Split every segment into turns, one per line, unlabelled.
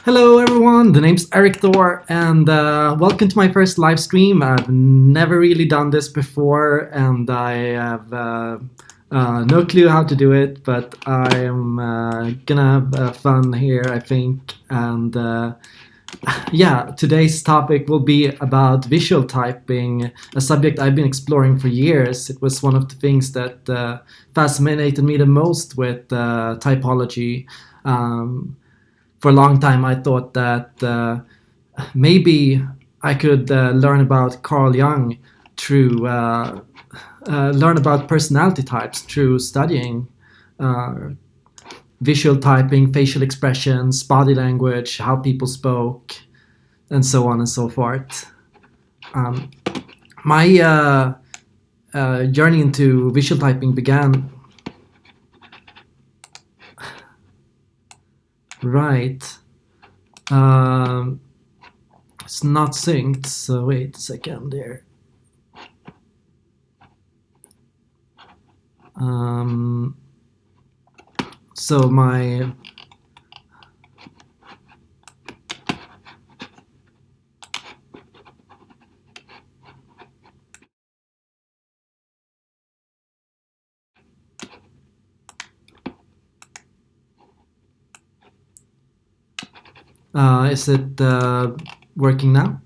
Hello everyone, the name's Erik Thor, and welcome to my first live stream. I've never really done this before, and I have no clue how to do it, but I'm gonna have fun here, I think. And yeah, today's topic will be about visual typing, a subject I've been exploring for years. It was one of the things that fascinated me the most with typology. For a long time, I thought that maybe I could learn about Carl Jung through learn about personality types through studying visual typing, facial expressions, body language, how people spoke, and so on and so forth. My journey into visual typing began. Right. It's not synced, so wait a second there. So my is it working now?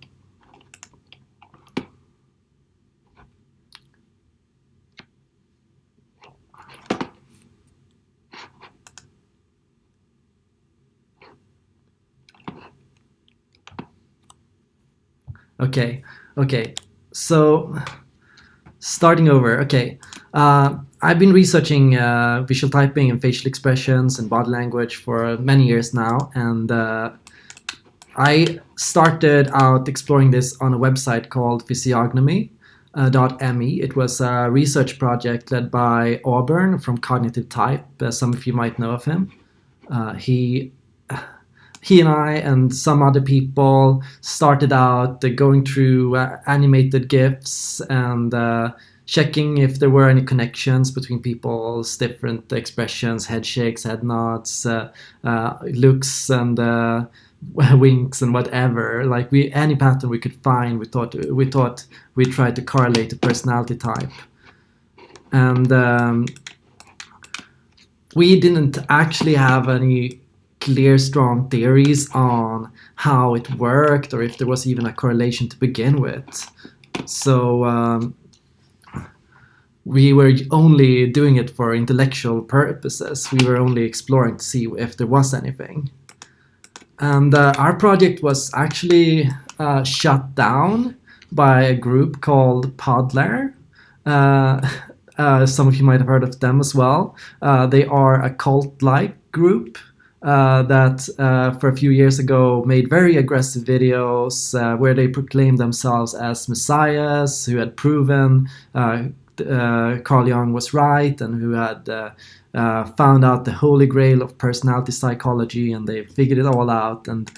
Okay, okay. So starting over. Okay, I've been researching visual typing and facial expressions and body language for many years now, and I started out exploring this on a website called Physiognomy. .me. It was a research project led by Auburn from Cognitive Type. Some of you might know of him. He and I and some other people started out going through animated GIFs and checking if there were any connections between people's different expressions, head shakes, head nods, looks, and winks and whatever. Like any pattern we could find, we thought we'd try to correlate the personality type, and we didn't actually have any clear, strong theories on how it worked or if there was even a correlation to begin with. So we were only doing it for intellectual purposes. We were only exploring to see if there was anything. And our project was actually shut down by a group called Podler. Some of you might have heard of them as well. They are a cult-like group that for a few years ago made very aggressive videos where they proclaimed themselves as messiahs who had proven Carl Jung was right and who had found out the holy grail of personality psychology, and they figured it all out, and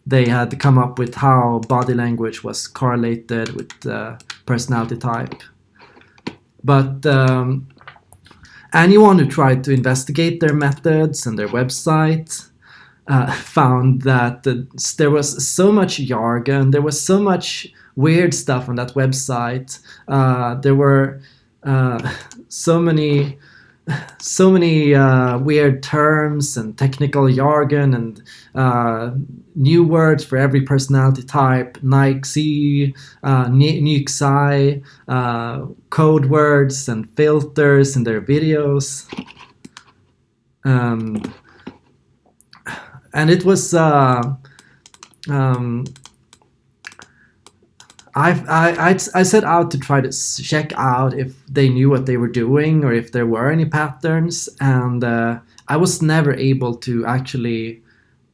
they had come up with how body language was correlated with personality type. But anyone who tried to investigate their methods and their website found that there was so much jargon, there was so much weird stuff on that website. There were so many weird terms and technical jargon and new words for every personality type, Nike, Nixi, code words and filters in their videos. And it was I set out to try to check out if they knew what they were doing or if there were any patterns, and I was never able to actually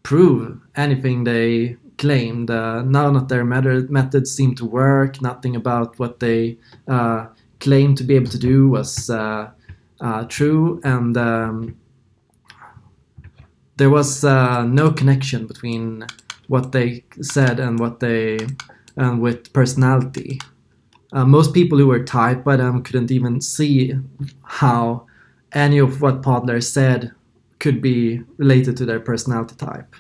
prove anything they claimed. None of their methods seemed to work. Nothing about what they claimed to be able to do was true, and there was no connection between what they said and what they with personality. Most people who were typed by them couldn't even see how any of what Podler said could be related to their personality type.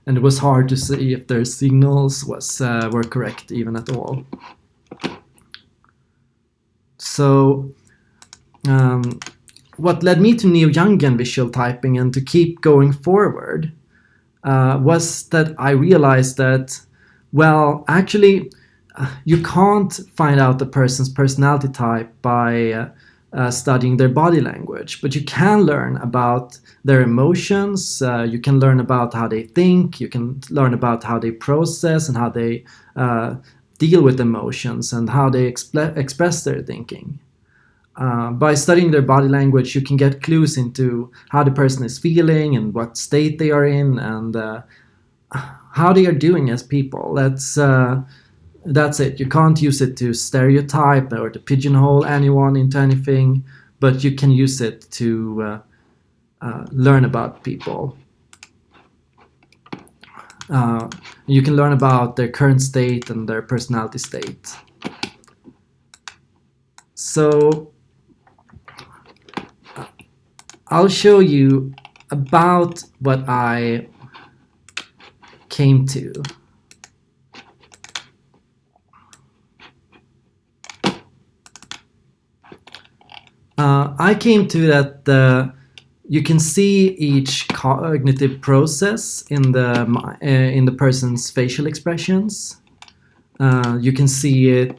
And it was hard to see if their signals were correct even at all. So what led me to Neojungian visual typing and to keep going forward was that I realized that, well, actually, you can't find out the person's personality type by studying their body language, but you can learn about their emotions, you can learn about how they think, you can learn about how they process and how they deal with emotions and how they express their thinking. By studying their body language, you can get clues into how the person is feeling and what state they are in and how they are doing as people. That's it. You can't use it to stereotype or to pigeonhole anyone into anything, but you can use it to learn about people. You can learn about their current state and their personality state. So I'll show you about what I came to. I came to that you can see each cognitive process in the person's facial expressions. You can see it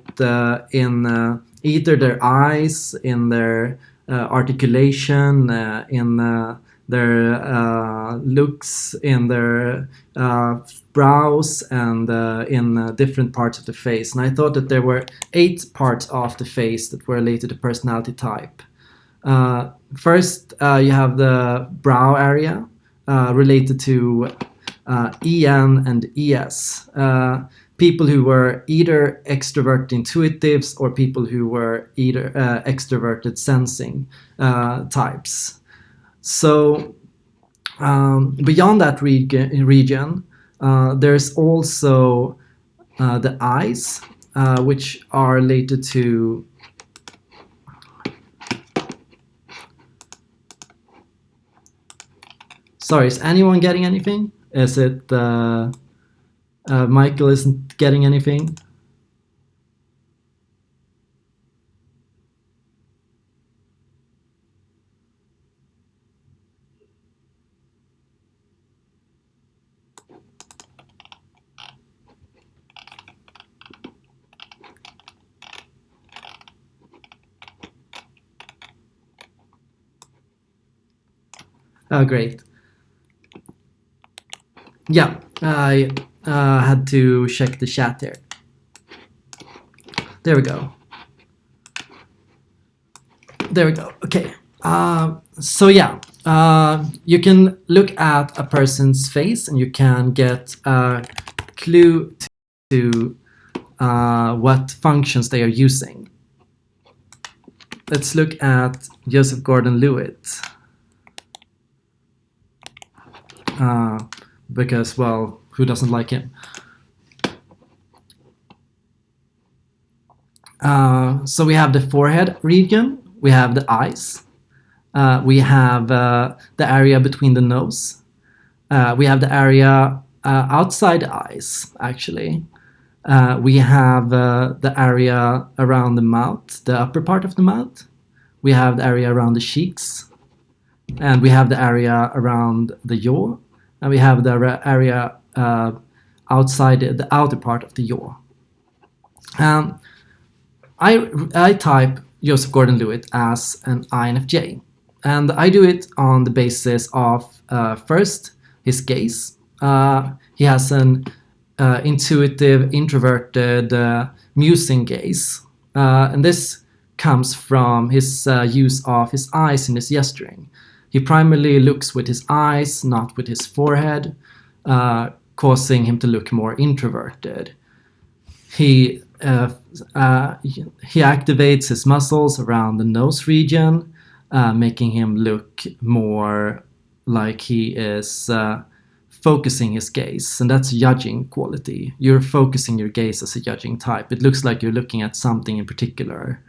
in either their eyes, in their articulation, in their looks in their brows and in different parts of the face. And I thought that there were 8 parts of the face that were related to personality type. First, you have the brow area related to EN and ES. People who were either extroverted intuitives or people who were either extroverted sensing types. So beyond that region, there's also the eyes, which are related to Sorry, is anyone getting anything? Is it Michael isn't getting anything? Oh, great. Yeah, I had to check the chat there. There we go. There we go. Okay. So yeah, you can look at a person's face and you can get a clue to what functions they are using. Let's look at Joseph Gordon-Levitt. Because, well, who doesn't like him? So we have the forehead region, we have the eyes, we have the area between the nose, we have the area outside the eyes, actually. We have the area around the mouth, the upper part of the mouth. We have the area around the cheeks, and we have the area around the jaw, and we have the area outside the outer part of the jaw. I type Joseph Gordon-Levitt as an INFJ, and I do it on the basis of first his gaze. He has an intuitive, introverted, musing gaze, and this comes from his use of his eyes in his gesturing. He primarily looks with his eyes, not with his forehead, causing him to look more introverted. He activates his muscles around the nose region, making him look more like he is focusing his gaze, and that's a judging quality. You're focusing your gaze as a judging type. It looks like you're looking at something in particular,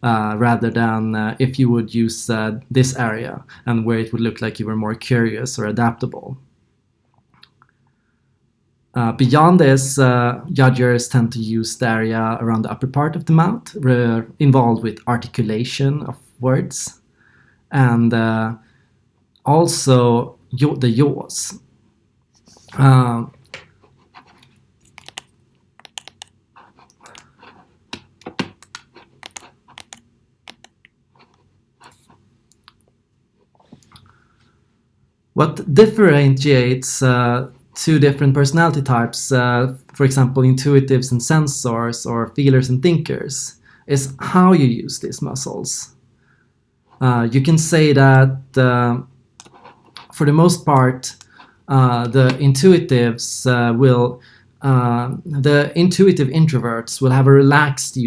rather than if you would use this area and where it would look like you were more curious or adaptable. Beyond this, judgers tend to use the area around the upper part of the mouth, involved with articulation of words, and also the jaws. What differentiates two different personality types, for example, intuitives and sensors, or feelers and thinkers, is how you use these muscles. You can say that for the most part, the intuitives the intuitive introverts will have a relaxed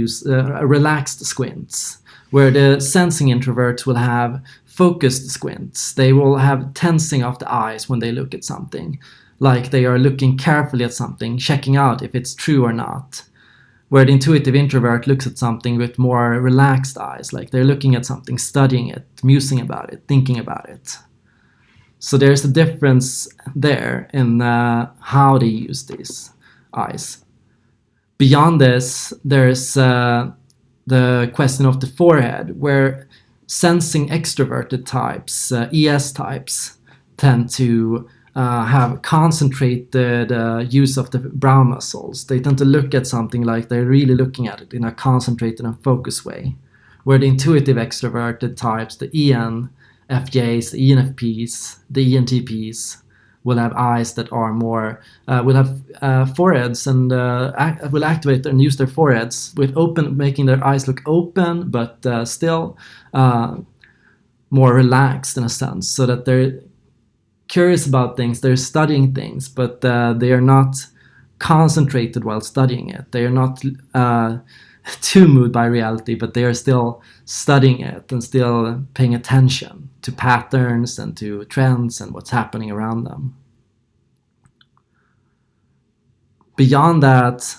squints, where the sensing introverts will have focused squints. They will have tensing of the eyes when they look at something, like they are looking carefully at something, checking out if it's true or not. Where the intuitive introvert looks at something with more relaxed eyes, like they're looking at something, studying it, musing about it, thinking about it. So there's a difference there in how they use these eyes. Beyond this, there's the question of the forehead, where sensing extroverted types, ES types, tend to have concentrated use of the brow muscles. They tend to look at something like they're really looking at it in a concentrated and focused way. Where the intuitive extroverted types, the EN FJs, the ENFPs, the ENTPs will have eyes that are more, will have foreheads and will activate and use their foreheads with open, making their eyes look open, but still more relaxed in a sense, so that they're curious about things, they're studying things, but they are not concentrated while studying it. They are not too moved by reality, but they are still studying it and still paying attention to patterns and to trends and what's happening around them. Beyond that,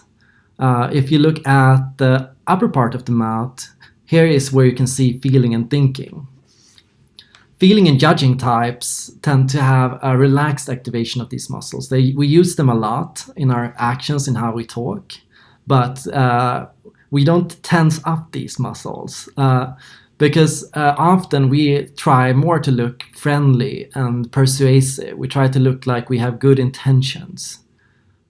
if you look at the upper part of the mouth, here is where you can see feeling and thinking. Feeling and judging types tend to have a relaxed activation of these muscles. We use them a lot in our actions, in how we talk, but we don't tense up these muscles because often we try more to look friendly and persuasive. We try to look like we have good intentions,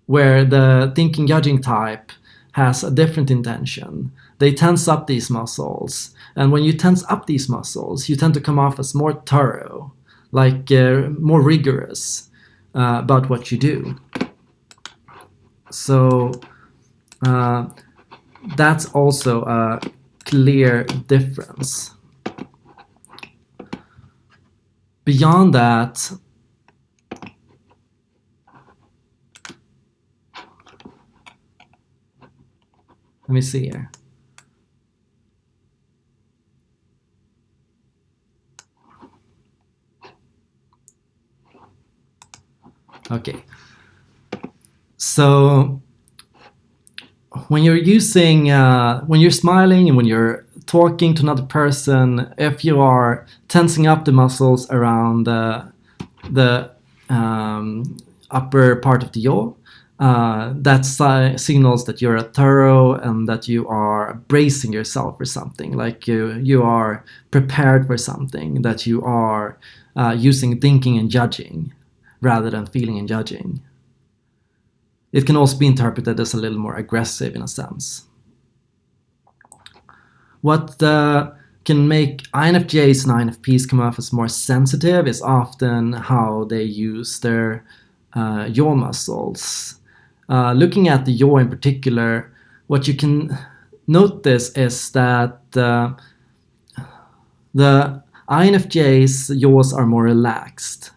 where the thinking judging type has a different intention. They tense up these muscles, and when you tense up these muscles, you tend to come off as more thorough, like more rigorous about what you do. So that's also a clear difference. Beyond that, let me see here. Okay. So when you're using, when you're smiling and when you're talking to another person, if you are tensing up the muscles around the upper part of the jaw, that signals that you're thorough and that you are bracing yourself for something, like you are prepared for something, that you are using thinking and judging rather than feeling and judging. It can also be interpreted as a little more aggressive in a sense. What can make INFJs and INFPs come off as more sensitive is often how they use their jaw muscles. Looking at the jaw in particular, what you can notice is that the INFJs' jaws are more relaxed,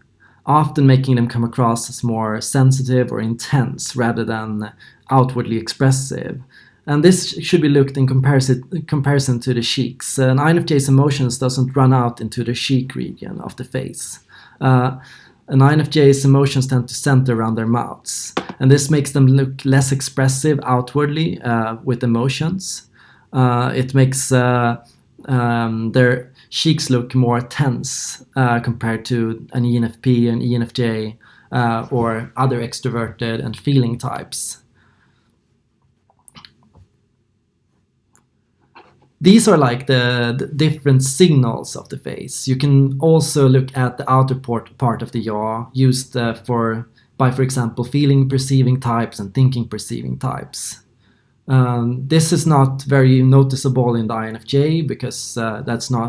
often making them come across as more sensitive or intense rather than outwardly expressive. And this should be looked in comparison to the cheeks. An INFJ's emotions doesn't run out into the cheek region of the face. An INFJ's emotions tend to center around their mouths, and this makes them look less expressive outwardly with emotions. It makes their cheeks look more tense compared to an ENFP, an ENFJ, or other extroverted and feeling types. These are like the different signals of the face. You can also look at the outer part of the jaw used for example, feeling perceiving types and thinking perceiving types. This is not very noticeable in the INFJ because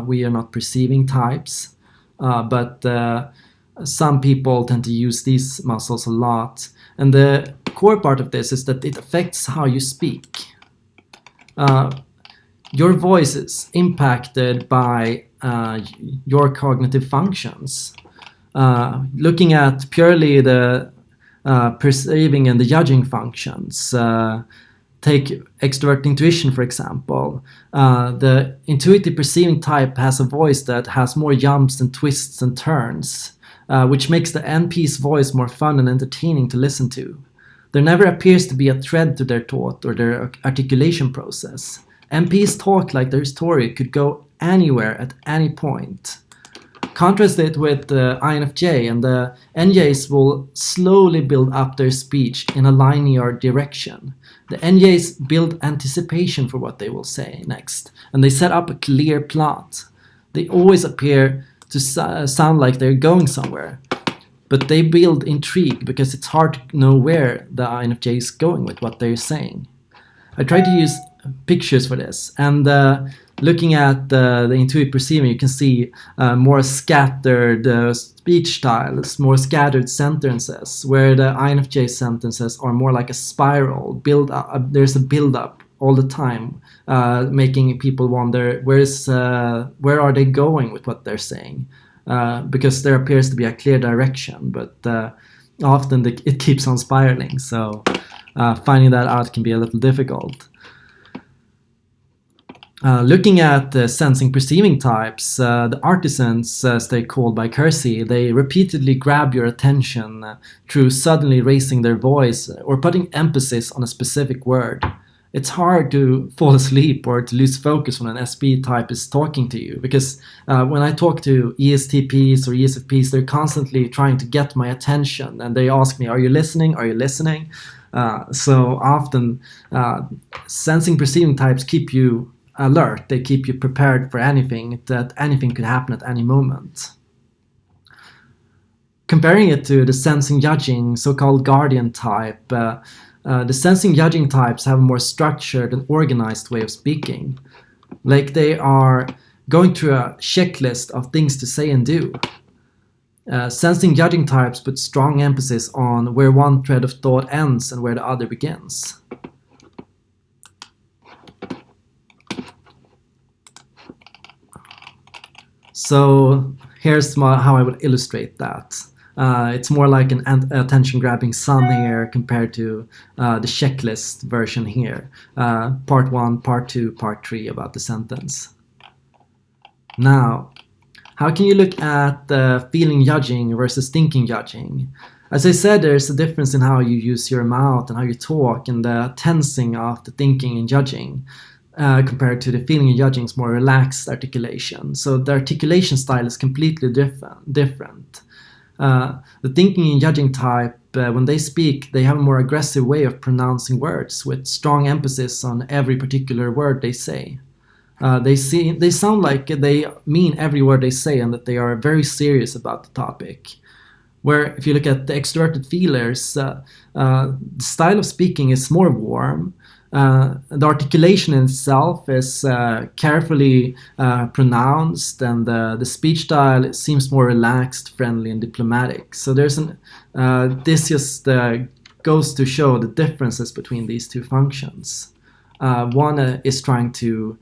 we are not perceiving types, but some people tend to use these muscles a lot. And the core part of this is that it affects how you speak. Your voice is impacted by your cognitive functions. Looking at purely the perceiving and the judging functions, take extrovert intuition, for example. The intuitive perceiving type has a voice that has more jumps and twists and turns, which makes the NP's voice more fun and entertaining to listen to. There never appears to be a thread to their thought or their articulation process. NPs talk like their story could go anywhere at any point. Contrast it with the INFJ, and the NJs will slowly build up their speech in a linear direction. The NJs build anticipation for what they will say next, and they set up a clear plot. They always appear to sound like they're going somewhere, but they build intrigue because it's hard to know where the INFJ is going with what they're saying. I try to use pictures for this, and Looking at the intuitive perceiving, you can see more scattered speech styles, more scattered sentences, where the INFJ sentences are more like a spiral. Build up, there's a build up all the time, making people wonder where are they going with what they're saying, because there appears to be a clear direction, but often it keeps on spiraling. So finding that out can be a little difficult. Looking at sensing perceiving types, the artisans, as they called by Kersey, they repeatedly grab your attention through suddenly raising their voice or putting emphasis on a specific word. It's hard to fall asleep or to lose focus when an SP type is talking to you, because when I talk to ESTPs or ESFPs, they're constantly trying to get my attention, and they ask me, "Are you listening? Are you listening?" So often, sensing perceiving types keep you alert. They keep you prepared for anything, that anything could happen at any moment. Comparing it to the sensing judging, so-called guardian type, the sensing judging types have a more structured and organized way of speaking. Like they are going through a checklist of things to say and do. Sensing judging types put strong emphasis on where one thread of thought ends and where the other begins. So here's how I would illustrate that. It's more like an attention-grabbing sum here compared to the checklist version here. Part 1, Part 2, Part 3 about the sentence. Now, how can you look at feeling judging versus thinking judging? As I said, there's a difference in how you use your mouth and how you talk, and the tensing of the thinking and judging. Compared to the feeling and judging's more relaxed articulation. So the articulation style is completely different. The thinking and judging type, when they speak, they have a more aggressive way of pronouncing words with strong emphasis on every particular word they say. They sound like they mean every word they say and that they are very serious about the topic. Where if you look at the extroverted feelers, the style of speaking is more warm. The articulation in itself is carefully pronounced, and the speech style seems more relaxed, friendly, and diplomatic. So there's this just goes to show the differences between these two functions. One is trying to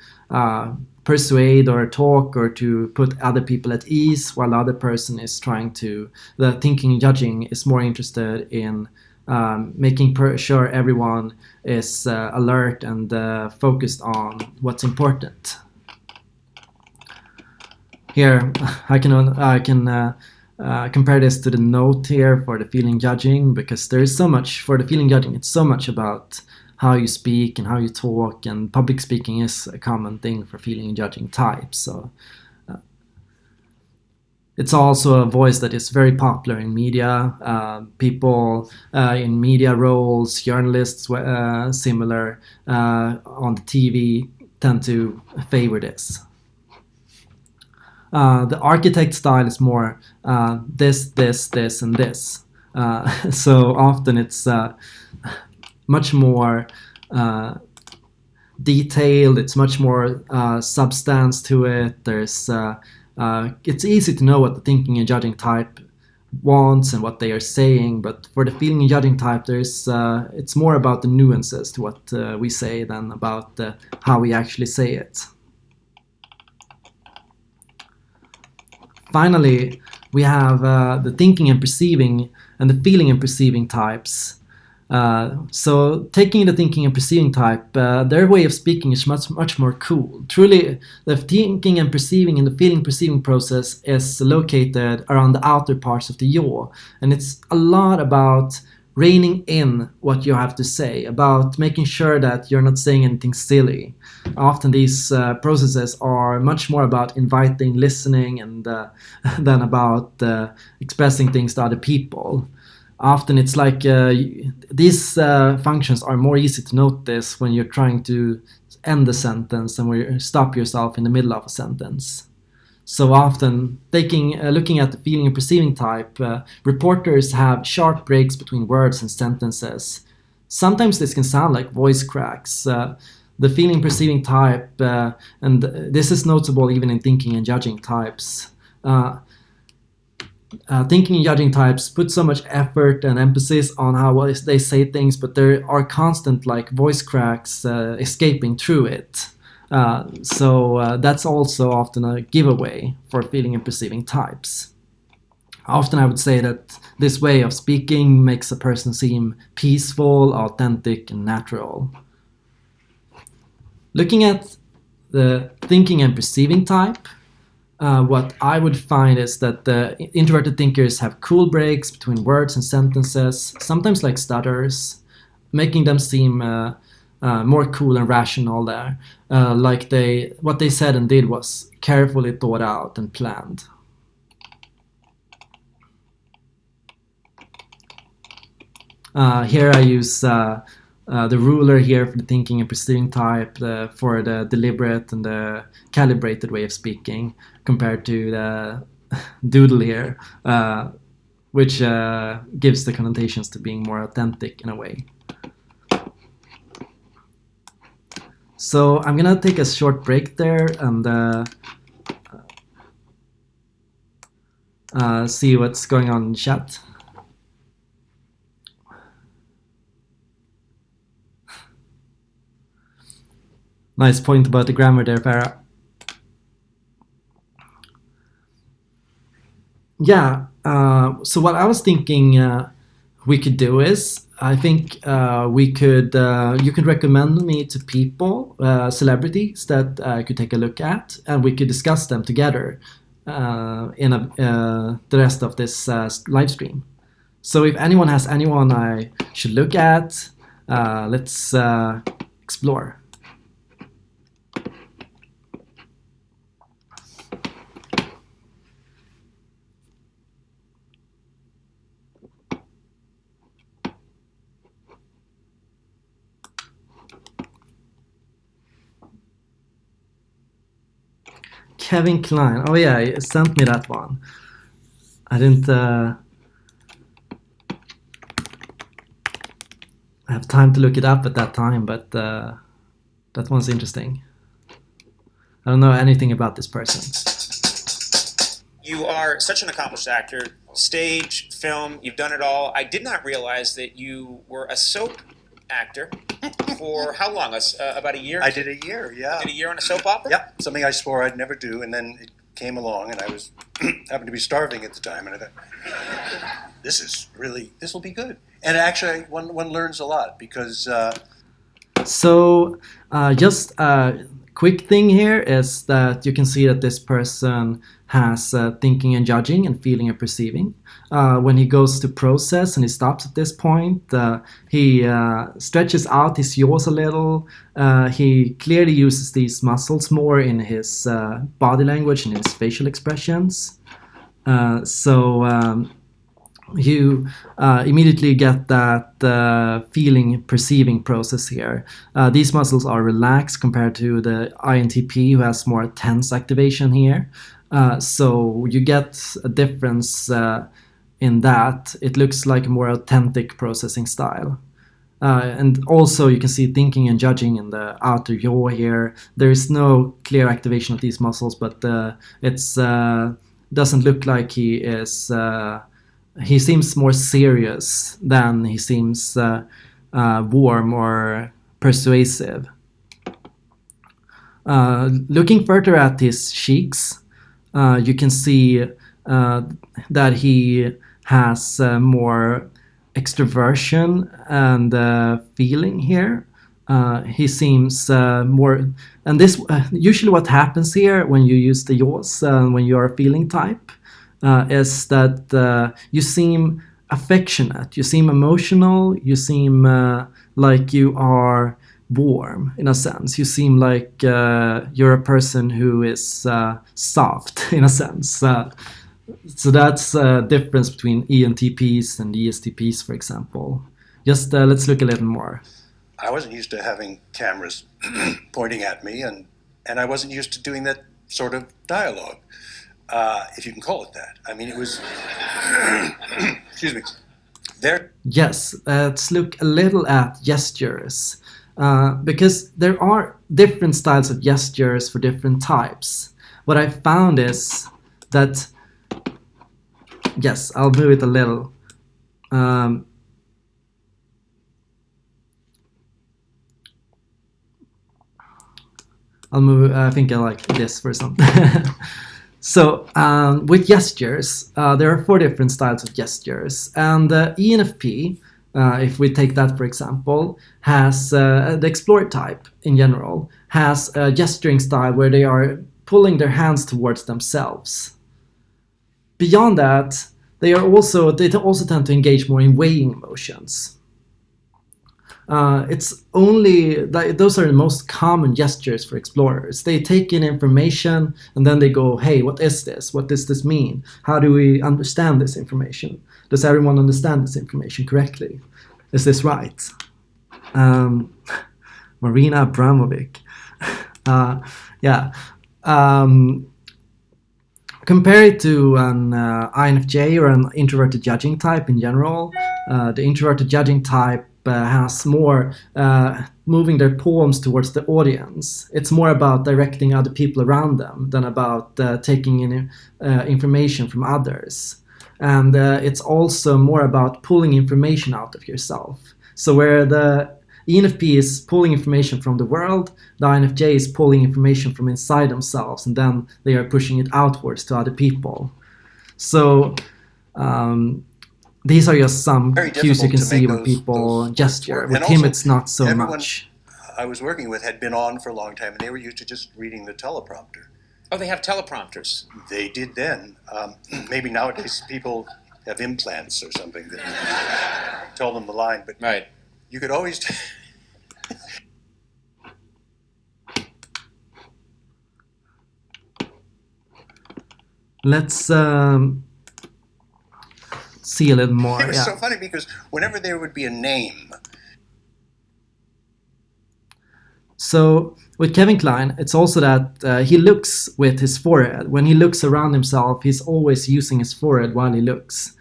persuade or talk or to put other people at ease, while the other person is the thinking and judging is more interested in making sure everyone is alert and focused on what's important. Here, I can compare this to the note here for the feeling judging, because there is so much for the feeling judging. It's so much about how you speak and how you talk, and public speaking is a common thing for feeling and judging types. So it's also a voice that is very popular in media. People in media roles, journalists, similar on the TV, tend to favor this. The architect style is more this, and this. So often it's much more detailed. It's much more substance to it. It's easy to know what the thinking and judging type wants and what they are saying, but for the feeling and judging type, it's more about the nuances to what we say than about how we actually say it. Finally, we have the thinking and perceiving and the feeling and perceiving types. So taking the thinking and perceiving type, their way of speaking is much more cool. Truly, the thinking and perceiving and the feeling perceiving process is located around the outer parts of the jaw, and it's a lot about reining in what you have to say, about making sure that you're not saying anything silly. Often these processes are much more about inviting listening and than about expressing things to other people. Often it's like these functions are more easy to notice when you're trying to end a sentence and where you stop yourself in the middle of a sentence. So often, looking at the feeling and perceiving type, reporters have sharp breaks between words and sentences. Sometimes this can sound like voice cracks. the feeling perceiving type, and this is notable even in thinking and judging types. Thinking and judging types put so much effort and emphasis on how they say things, but there are constant like voice cracks escaping through it. So that's also often a giveaway for feeling and perceiving types. Often I would say that this way of speaking makes a person seem peaceful, authentic, and natural. Looking at the thinking and perceiving type, what I would find is that the introverted thinkers have cool breaks between words and sentences, sometimes like stutters, making them seem more cool and rational there. Like what they said and did was carefully thought out and planned. Here I use the ruler here for the thinking and perceiving type, for the deliberate and the calibrated way of speaking, compared to the doodle here, which gives the connotations to being more authentic in a way. So I'm gonna take a short break there and see what's going on in chat. Nice point about the grammar there, Farah. Yeah, so what I was thinking we could do is, I think you could recommend me to people, celebrities that I could take a look at, and we could discuss them together in the rest of this live stream. So if anyone has anyone I should look at, let's explore. Kevin Klein. Oh yeah, he sent me that one. I didn't have time to look it up at that time, but that one's interesting. I don't know anything about this person.
You are such an accomplished actor, stage, film, you've done it all. I did not realize that you were a soap actor for how long? About a year?
I did a year, yeah.
Did a year on a soap opera?
Yep, something I swore I'd never do, and then it came along, and I was happened to be starving at the time, and I thought, this will be good. And actually, one learns a lot, because...
So, just a quick thing here is that you can see that this person has thinking and judging and feeling and perceiving. When he goes to process and he stops at this point, he stretches out his jaws a little. He clearly uses these muscles more in his body language and his facial expressions. You immediately get that feeling perceiving process here. These muscles are relaxed compared to the INTP, who has more tense activation here. So you get a difference in that. It looks like a more authentic processing style. And also you can see thinking and judging in the outer jaw here. There is no clear activation of these muscles, but it's doesn't look like he is... he seems more serious than he seems warm or persuasive. Looking further at his cheeks, you can see that he has more extroversion and feeling here. He seems more, and this usually what happens here when you use the jaws, when you are a feeling type, is that you seem affectionate, you seem emotional, you seem like you are warm in a sense. You seem like you're a person who is soft in a sense. So that's a difference between ENTPs and ESTPs, for example. Just let's look a little more.
I wasn't used to having cameras pointing at me, and I wasn't used to doing that sort of dialogue. If you can call it that. I mean, it was... excuse me. There.
Yes, let's look a little at gestures. because there are different styles of gestures for different types. What I found is that, yes, I'll move it a little. I'll move, I think I like this for something. So with gestures, there are 4 different styles of gestures, and ENFP, if we take that for example, has the Explorer type in general has a gesturing style where they are pulling their hands towards themselves. Beyond that, they also tend to engage more in weighing motions. It's only those are the most common gestures for explorers. They take in information and then they go, hey, what is this? What does this mean? How do we understand this information? Does everyone understand this information correctly? Is this right? Marina Abramovic. Yeah. Compare it to an INFJ or an introverted judging type in general. The introverted judging type has more moving their palms towards the audience. It's more about directing other people around them than about taking in information from others. And it's also more about pulling information out of yourself. So where the ENFP is pulling information from the world, the INFJ is pulling information from inside themselves, and then they are pushing it outwards to other people. So these are just some cues you can see when people gesture. With him, it's not so much.
I was working with had been on for a long time, and they were used to just reading the teleprompter.
Oh, they have teleprompters.
They did then. Maybe nowadays people have implants or something that tell them the line, but
right.
You could always...
Let's see a little more.
It was so funny because whenever there would be a name...
So with Kevin Kline, it's also that he looks with his forehead. When he looks around himself, he's always using his forehead while he looks.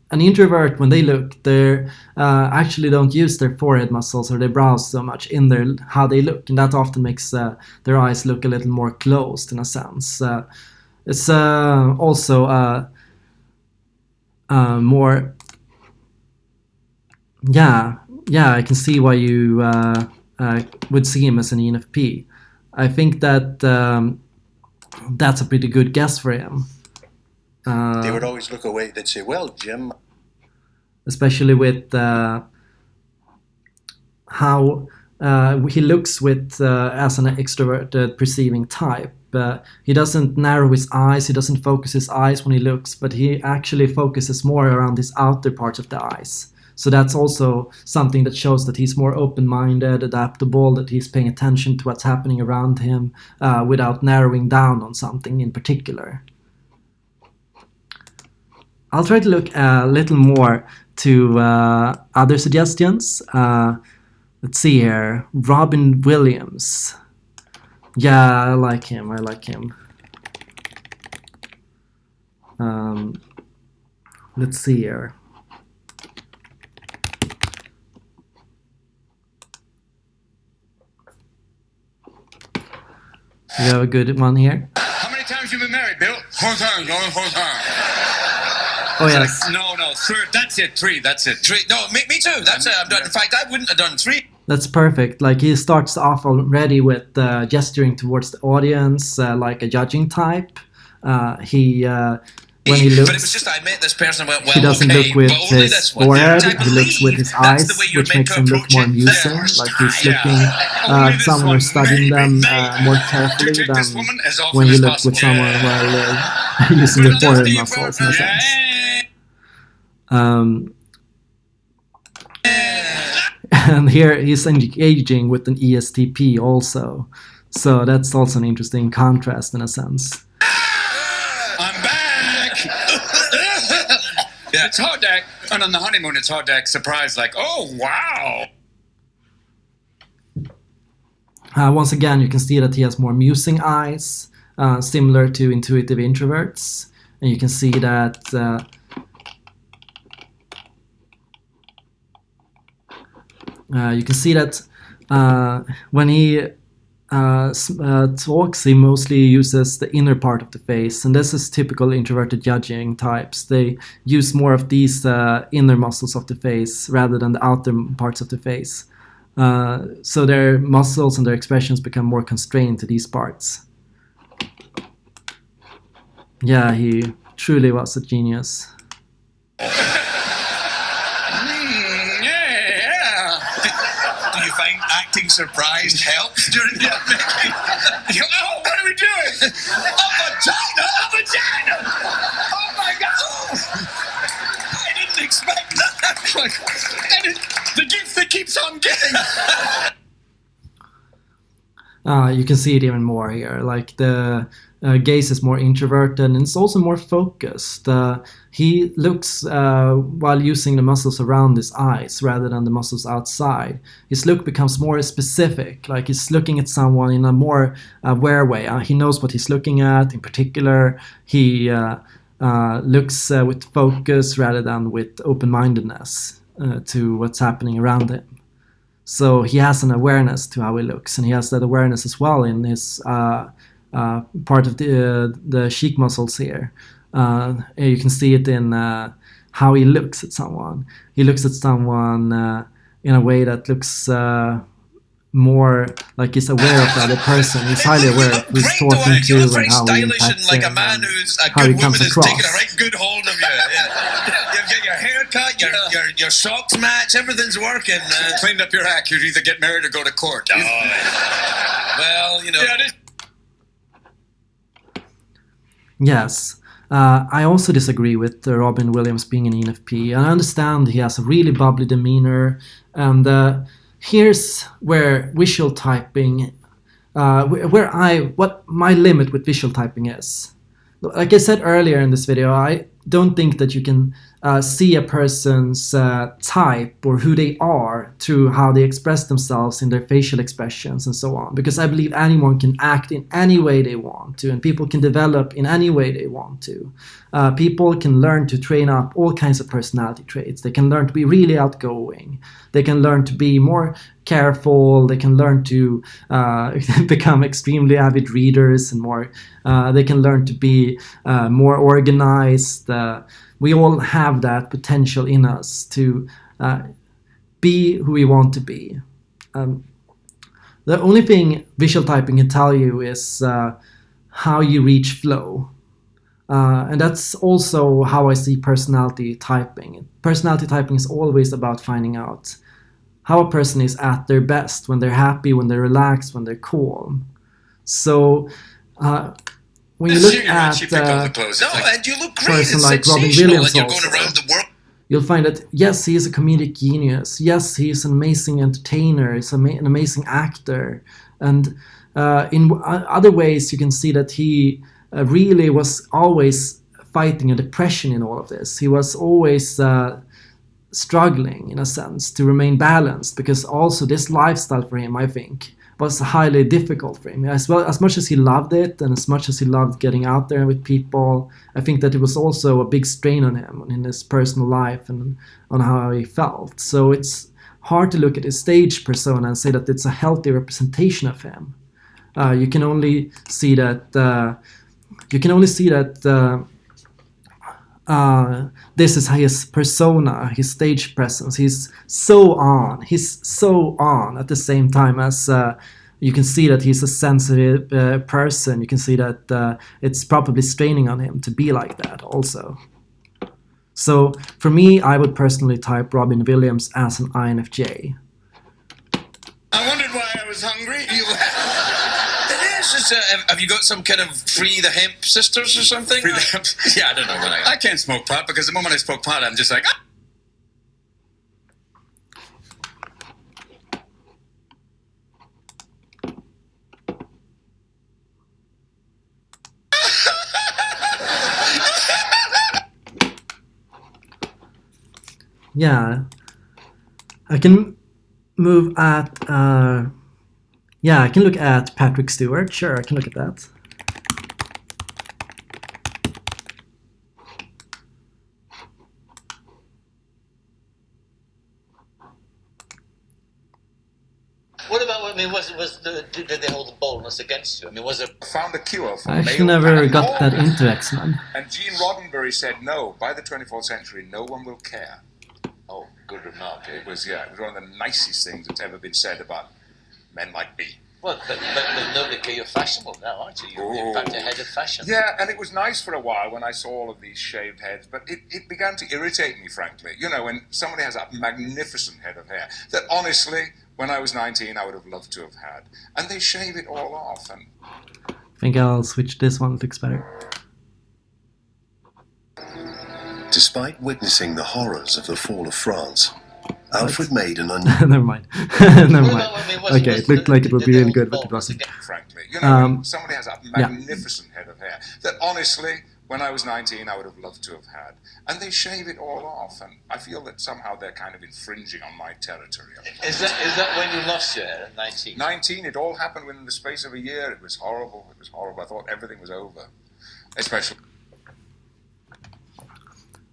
An introvert, when they look, they actually don't use their forehead muscles or their brows so much in how they look, and that often makes their eyes look a little more closed in a sense. It's also more, yeah, I can see why you would see him as an ENFP. I think that that's a pretty good guess for him.
They would always look away. They'd say, well, Jim...
Especially with how he looks with as an extroverted perceiving type. He doesn't narrow his eyes, he doesn't focus his eyes when he looks, but he actually focuses more around his outer parts of the eyes. So that's also something that shows that he's more open-minded, adaptable, that he's paying attention to what's happening around him without narrowing down on something in particular. I'll try to look a little more to other suggestions. Let's see here. Robin Williams. Yeah, I like him. Let's see here. We have a good one here.
How many times you been married, Bill? Whole time, whole time.
Oh yes.
Like, no, third. That's it. 3. That's it. 3. No, me too. That's it. I'm done. In fact, I wouldn't have done 3.
That's perfect. Like he starts off already with gesturing towards the audience, like a judging type. When he looks,
but it was just I met this person and went, well,
he doesn't
okay,
look with
but only
his
this one.
forehead.
I
He looks with his eyes, which makes him look more amusing. Like he's looking at someone or studying them more carefully than when you look with someone while using your forehead muscles in a sense. And here he's engaging with an ESTP also. So that's also an interesting contrast in a sense.
I'm back! Yeah, it's hard to act, and on the honeymoon it's hard to act surprised, like, oh, wow!
Once again, you can see that he has more musing eyes, similar to intuitive introverts. And you can see that When he talks, he mostly uses the inner part of the face, and this is typical introverted judging types. They use more of these inner muscles of the face rather than the outer parts of the face. So their muscles and their expressions become more constrained to these parts. Yeah, he truly was a genius.
Yeah. Do you find acting surprised helps during the making? Oh, what are we doing? A vagina! A vagina! Oh my God! I didn't expect that. And the gift that keeps on giving.
You can see it even more here. Like the gaze is more introverted and it's also more focused. He looks while using the muscles around his eyes rather than the muscles outside. His look becomes more specific, like he's looking at someone in a more aware way. He knows what he's looking at. In particular, he looks with focus rather than with open-mindedness to what's happening around him. So he has an awareness to how he looks, and he has that awareness as well in his part of the cheek muscles here. You can see it in how he looks at someone. He looks at someone in a way that looks more like he's aware of the other person. He's highly aware of who he's talking to and how he impacts
like a
him
man
and
who's a
how
good
he
woman
comes
has taken a
across.
right good hold of you. Yeah. You get your hair cut, your socks match, everything's working.
Cleaned up your act. You'd either get married or go to court.
Well, you know.
Yes. I also disagree with Robin Williams being an ENFP. I understand he has a really bubbly demeanor, and here's where visual typing, what my limit with visual typing is. Like I said earlier in this video, I don't think that you can see a person's type or who they are through how they express themselves in their facial expressions and so on, because I believe anyone can act in any way they want to, and people can develop in any way they want to. People can learn to train up all kinds of personality traits. They can learn to be really outgoing. They can learn to be more careful. They can learn to become extremely avid readers and more. They can learn to be more organized. We all have that potential in us to be who we want to be. The only thing visual typing can tell you is how you reach flow. And that's also how I see personality typing. Personality typing is always about finding out how a person is at their best, when they're happy, when they're relaxed, when they're calm. So when you look at
and you look great.
person
It's
like Robin
sensational,
Williams
and you're going
also,
around the world.
you'll find that yes, he is a comedic genius. Yes, he is an amazing entertainer. He's an amazing actor. And in other ways, you can see that he really was always fighting a depression in all of this. He was always struggling, in a sense, to remain balanced, because also this lifestyle for him, I think, was highly difficult for him. As well, as much as he loved it and as much as he loved getting out there with people, I think that it was also a big strain on him in his personal life and on how he felt. So it's hard to look at his stage persona and say that it's a healthy representation of him. You can only see that. This is his persona, his stage presence. He's so on. He's so on at the same time as you can see that he's a sensitive person. You can see that it's probably straining on him to be like that also. So for me, I would personally type Robin Williams as an INFJ.
I wondered why I was hungry.
Have you got some kind of Free the Hemp Sisters or something?
Free the Hemp?
Yeah, I don't know what I
can't smoke pot because the moment I smoke pot, I'm just like, ah!
Yeah, I can move at. Yeah, I can look at Patrick Stewart. Sure, I can look at that.
What
mean, did they hold the boldness against you? I mean, was it?
Found a cure for
I actually
male
never
pattern
got that
baldness.
into X-Men.
And Gene Roddenberry said, no, by the 24th century, no one will care. Oh, good remark. It was one of the nicest things that's ever been said about men like me.
Well, but nobody care. You're fashionable now, aren't you? You're in fact ahead of fashion.
Yeah, and it was nice for a while when I saw all of these shaved heads, but it began to irritate me, frankly. You know, when somebody has a magnificent head of hair that honestly, when I was 19, I would have loved to have had. And they shave it all off. And
I think I'll switch this one, it looks better.
Despite witnessing the horrors of the fall of France, Alfred made an
Never mind. Never mind.
Well, I mean,
Okay, it looked like it would be really good, but it wasn't.
frankly, you know, when somebody has a magnificent head of hair that honestly, when I was 19, I would have loved to have had. And they shave it all off, and I feel that somehow they're kind of infringing on my territory.
Is that when you lost your hair at 19?
19, it all happened within the space of a year. It was horrible. It was horrible. I thought everything was over. Especially.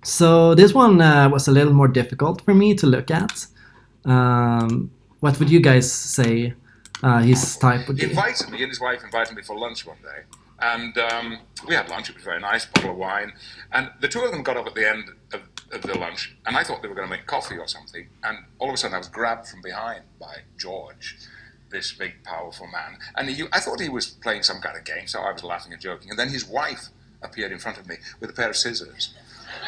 So this one was a little more difficult for me to look at. What would you guys say his type would
He
be?
invited me, and his wife invited me for lunch one day. And we had lunch. It was very nice, bottle of wine. And the two of them got up at the end of the lunch, and I thought they were going to make coffee or something. And all of a sudden, I was grabbed from behind by George, this big, powerful man. And I thought he was playing some kind of game, so I was laughing and joking. And then his wife appeared in front of me with a pair of scissors.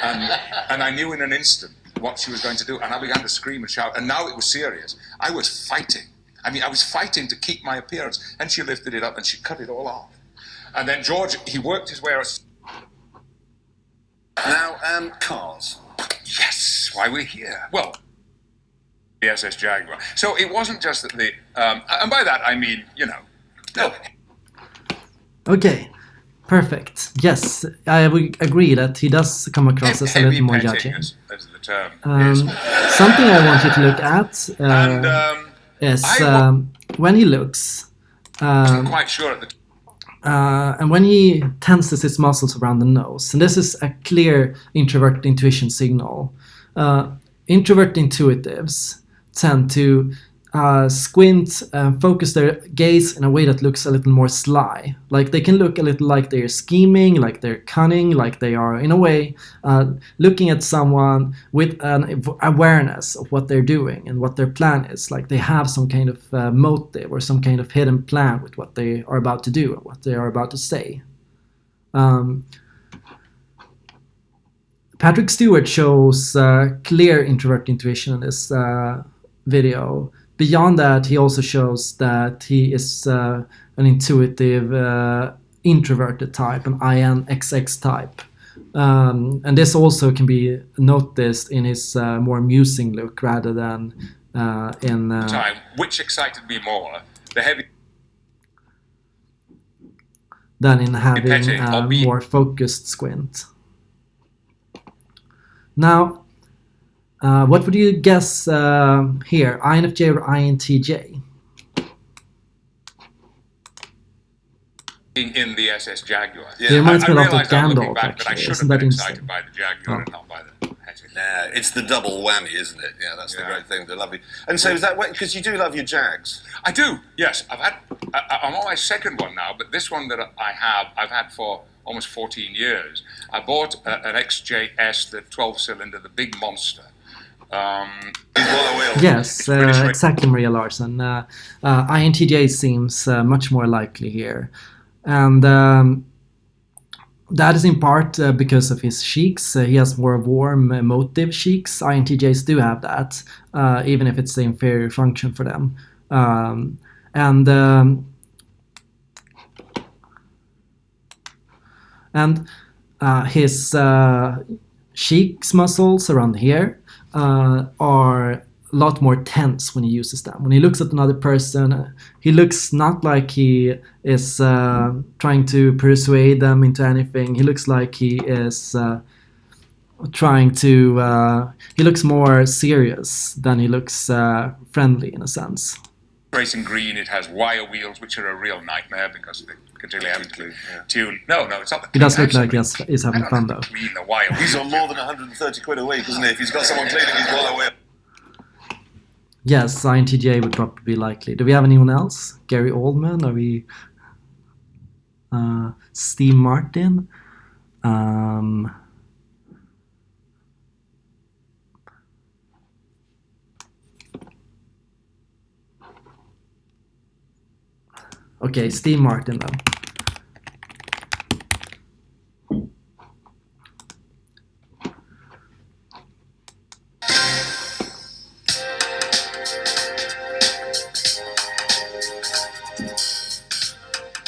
And I knew in an instant what she was going to do. And I began to scream and shout. And now it was serious. I was fighting. I mean, I was fighting to keep my appearance. And she lifted it up and she cut it all off. And then George, he worked his way out.
Now, cars.
Yes, why we're here. Well, the SS Jaguar. So it wasn't just that and by that I mean, you know, no.
Okay, perfect. Yes, I would agree that he does come across as a
Heavy
little more
petting,
judging.
as the term is.
Something I want you to look at
And
is
I
when he looks,
wasn't quite sure at the time.
and when he tenses his muscles around the nose. And this is a clear introvert intuition signal. Introvert intuitives tend to squint and focus their gaze in a way that looks a little more sly. Like they can look a little like they're scheming, like they're cunning, like they are, in a way, looking at someone with an awareness of what they're doing and what their plan is. Like they have some kind of motive or some kind of hidden plan with what they are about to do and what they are about to say. Patrick Stewart shows clear introvert intuition in this video. Beyond that, he also shows that he is an intuitive, introverted type, an INXX type. And this also can be noticed in his more musing look rather than in...
Time, which excited me more, the heavy
than in having
petting,
a
albeit-
more focused squint. Now, what would you guess here, INFJ or INTJ?
in the SS Jaguar.
Yeah.
It reminds me a lot of
realised I'm looking
Gandalf,
back that I
actually.
should
Isn't
have
that
been excited
interesting?
by the Jaguar
Oh.
and not by the Petting.
Yeah, it's the double whammy, isn't it? Yeah, that's the
Yeah.
great thing. The lovely. And so is that because you do love your Jags?
I do, yes. I'm on my second one now, but this one that I've had for almost 14 years. I bought an XJS, the 12-cylinder, the big monster.
Yes,
British radio.
exactly, Maria Larson. INTJ seems much more likely here. And that is in part because of his cheeks. He has more warm, emotive cheeks. INTJs do have that, even if it's the inferior function for them. His cheeks muscles around here are a lot more tense when he uses them. When he looks at another person, he looks not like he is trying to persuade them into anything. He looks like he is trying to... he looks more serious than he looks friendly, in a sense.
Racing green, it has wire wheels, which are a real nightmare because they continually have to tune. No, it's not the
He does look like
absolutely.
he's having
I don't
fun,
have
though.
to clean the wire
He's
wheels.
on more than 130 quid a week, isn't he? If he's got someone cleaning his wire wheel.
Yes, INTJ would probably be likely. Do we have anyone else? Gary Oldman? Are we... Steve Martin? Okay, Steve Martin then.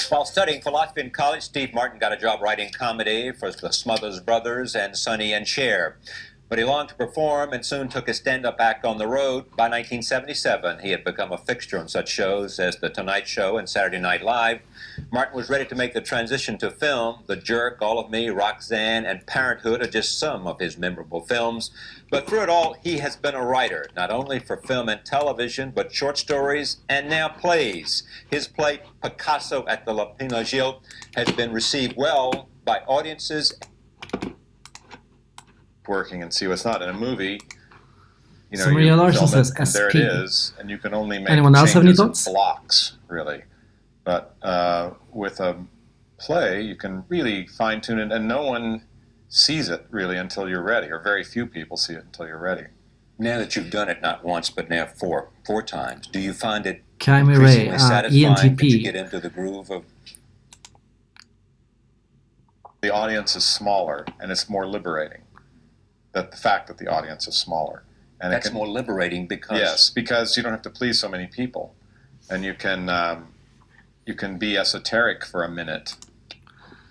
While studying philosophy in college, Steve Martin got a job writing comedy for the Smothers Brothers and Sonny and Cher. But he longed to perform and soon took his stand-up act on the road. By 1977, he had become a fixture on such shows as The Tonight Show and Saturday Night Live. Martin was ready to make the transition to film. The Jerk, All of Me, Roxanne, and Parenthood are just some of his memorable films. But through it all, he has been a writer, not only for film and television, but short stories and now plays. His play, Picasso at the La Pinagile, has been received well by audiences.
Working and see what's not in a movie. You know,
So Maria
you
Larsson
film it,
says
and there it
SP.
is, and you can only make
Anyone else have any
changes in
thoughts?
blocks, really. But with a play, you can really fine tune it, and no one sees it really until you're ready, or very few people see it until you're ready.
Now that you've done it not once but now four times, do you find it
Kaimi Ray,
increasingly satisfying that you
ENTP.
get into the groove of...
The audience is smaller, and it's more liberating. That the fact that the audience is smaller, and
That's more liberating because...
Yes, because you don't have to please so many people, and you can be esoteric for a minute.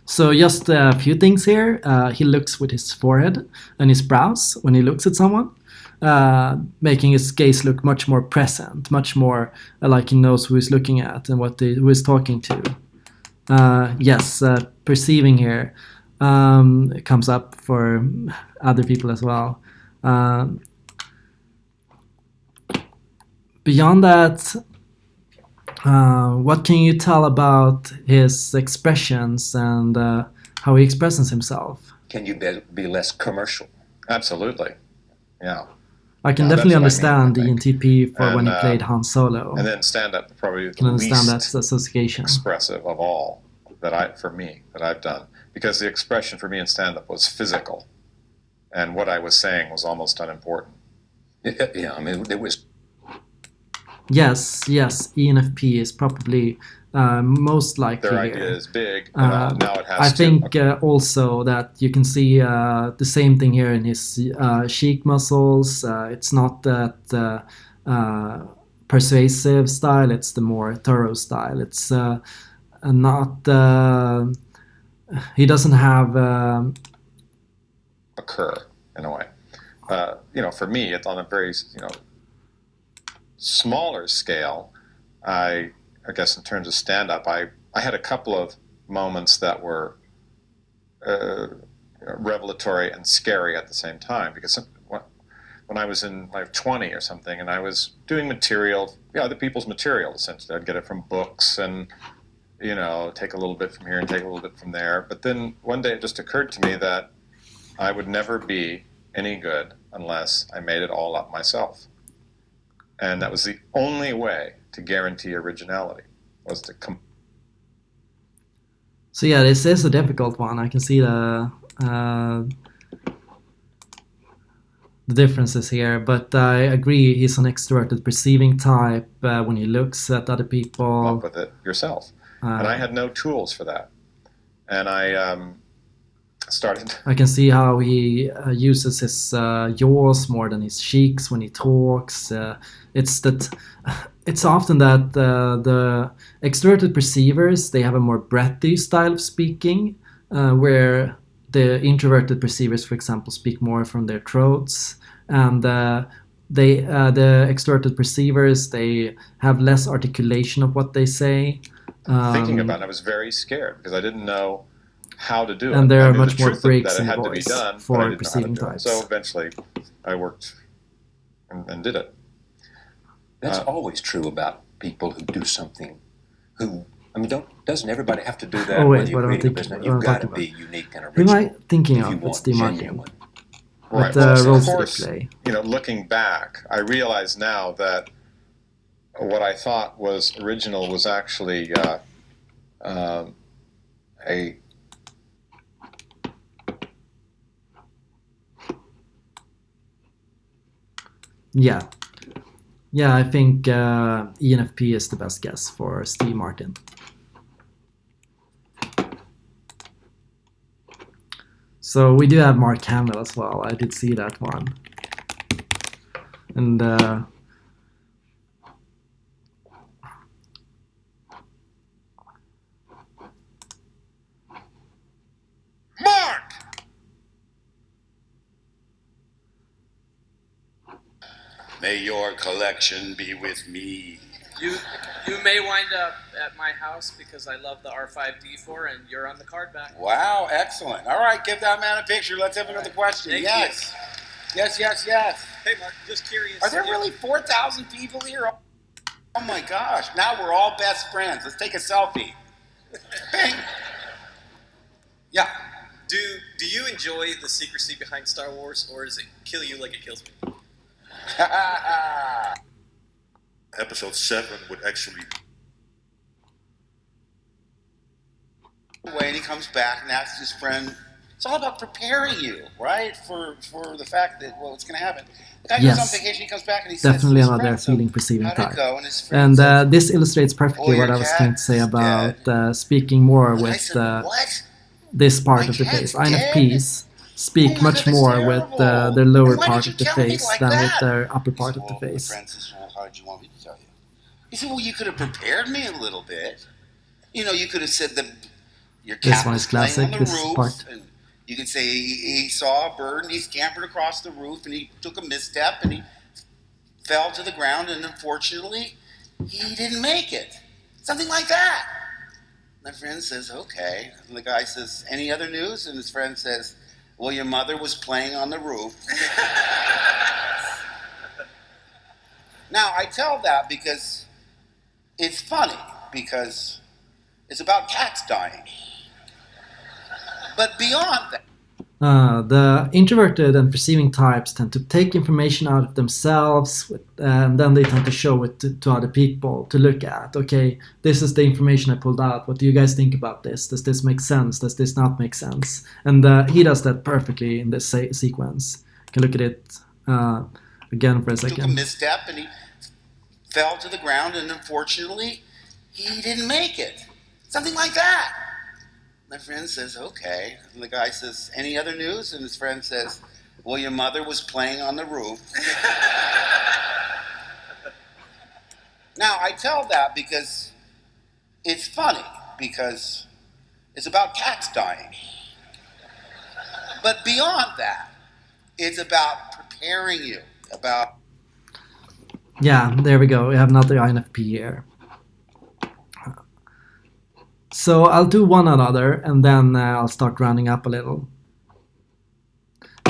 So just a few things here. He looks with his forehead and his brows when he looks at someone, making his gaze look much more present, much more like he knows who he's looking at and who he's talking to. Yes, perceiving here comes up for other people as well. Beyond that, what can you tell about his expressions and how he expresses himself?
Can you be less commercial?
Absolutely, yeah.
I can
Yeah,
definitely
that's what I
understand
mean, I
the ENTP for when he
And,
played Han Solo.
And then stand-up probably
I can
the
understand
least
that association.
expressive of all that I've done, because the expression for me in stand-up was physical, and what I was saying was almost unimportant.
Yeah, I mean, there was...
Yes, ENFP is probably most likely
Their
here.
idea is big, and now it has
I
to.
think also that you can see the same thing here in his cheek muscles. It's not that persuasive style, it's the more thorough style. It's not... he doesn't have...
Occur in a way. For me, it's on a very smaller scale. I guess in terms of stand-up, I had a couple of moments that were revelatory and scary at the same time, because when I was in like 20 or something, and I was doing material, other people's material, essentially. I'd get it from books and, take a little bit from here and take a little bit from there. But then one day it just occurred to me that I would never be any good unless I made it all up myself. And that was the only way to guarantee originality, was to
So yeah, this is a difficult one. I can see the differences here, but I agree he's an extroverted perceiving type when he looks at other
come
people.
up with it yourself. And I had no tools for that. And I started...
I can see how he uses his jaws more than his cheeks when he talks. It's often that the extroverted perceivers, they have a more breathy style of speaking, where the introverted perceivers, for example, speak more from their throats, and the extroverted perceivers, they have less articulation of what they say.
Thinking about it, I was very scared because I didn't know how to do it.
And there
I
are
knew
much
the
more
truth
breaks
that
in
it
the
had to be
voice
done,
for
but I didn't know how to
perceiving
do it.
types.
So eventually I worked and did it.
That's always true about people who do something doesn't everybody have to do that
Oh, wait,
when you're
what am I
creating a
thinking-
business?
what am I
You've got to
talking
be unique and
Who am
original.
I thinking
if you
of? It's
want
Steve Martin.
genuine.
Right.
With
So
roles
of
that
course,
they play.
looking back, I realize now that what I thought was original was actually a
Yeah. Yeah, I think ENFP is the best guess for Steve Martin. So we do have Mark Hamill as well. I did see that one. And
Mark! May your collection be with me.
You may wind up at my house because I love the R5D4 and you're on the card back.
Wow, excellent. All right, give that man a picture. Let's have another question.
Thank
Yes. Yes, yes, yes.
Hey Mark, just curious.
Are there really 4,000 people here? Oh my gosh. Now we're all best friends. Let's take a selfie. Bing. Yeah.
Do you enjoy the secrecy behind Star Wars, or does it kill you like it kills me?
Episode 7 would actually.
Away and he comes back and asks his friend. It's all about preparing you, right, for the fact that it's going to happen. The guy goes on vacation, he comes back and he says,
definitely another feeling perceiving
how'd it
type.
go? And his friend says,
This illustrates perfectly
"Oh,
what
your
I was trying to say
cat's
about
dead."
speaking more
And I
with
said, what?
this part
My
of the
cat's
face. INFPs
Oh
speak
my
much
God, that's
more with
terrible.
their lower
Why
part
did
of
you
the
tell me
face
like
than with
that?
their upper part
He
of
said,
the
well,
face.
My friend says, well, how did you want me to tell you? He said, well, you could have prepared me a little bit. You know, you could have said that your
This
cat
one
was
is
playing
classic,
on the
this
roof.
part.
And you could say he saw a bird and he scampered across the roof and he took a misstep and he fell to the ground and unfortunately he didn't make it. Something like that. My friend says, okay. And the guy says, any other news? And his friend says, well, your mother was playing on the roof. Now, I tell that because it's funny, because it's about cats dying. But beyond that,
The introverted and perceiving types tend to take information out of themselves and then they tend to show it to other people to look at. Okay, this is the information I pulled out. What do you guys think about this? Does this make sense? Does this not make sense? And he does that perfectly in this sequence. You can look at it again for a
took a
second.
misstep and he fell to the ground and unfortunately he didn't make it. Something like that. My friend says, okay. And the guy says, any other news? And his friend says, well, your mother was playing on the roof. Now, I tell that because it's funny, because it's about cats dying. But beyond that, it's about preparing you, about...
Yeah, there we go. We have another INFP here. So I'll do one another and then I'll start rounding up a little.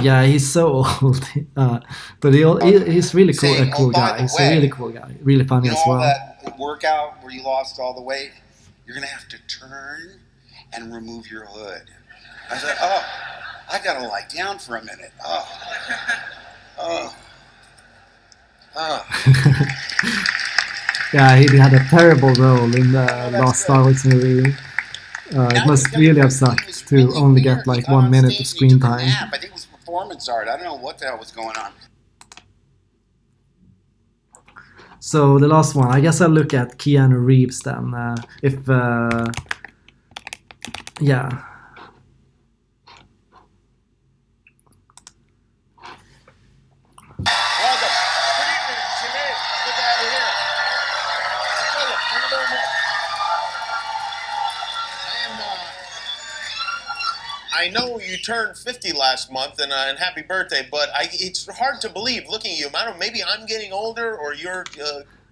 Yeah, he's so old, but he's really cool.
Saying,
A cool
by
guy.
the
He's a
way,
really cool guy. Really funny
You know
as
all
well.
that workout where you lost all the weight? You're going to have to turn and remove your hood. I said, oh, I got to lie down for a minute.
Yeah, he had a terrible role in the last Star Wars movie. It must really have sucked to only get like 1 minute of screen time.
I think it was performance art. I don't know what the hell was going on.
So the last one, I guess I'll look at Keanu Reeves then. Yeah.
I know you turned 50 last month, and happy birthday, but it's hard to believe looking at you. I don't know, maybe I'm getting older, or you're...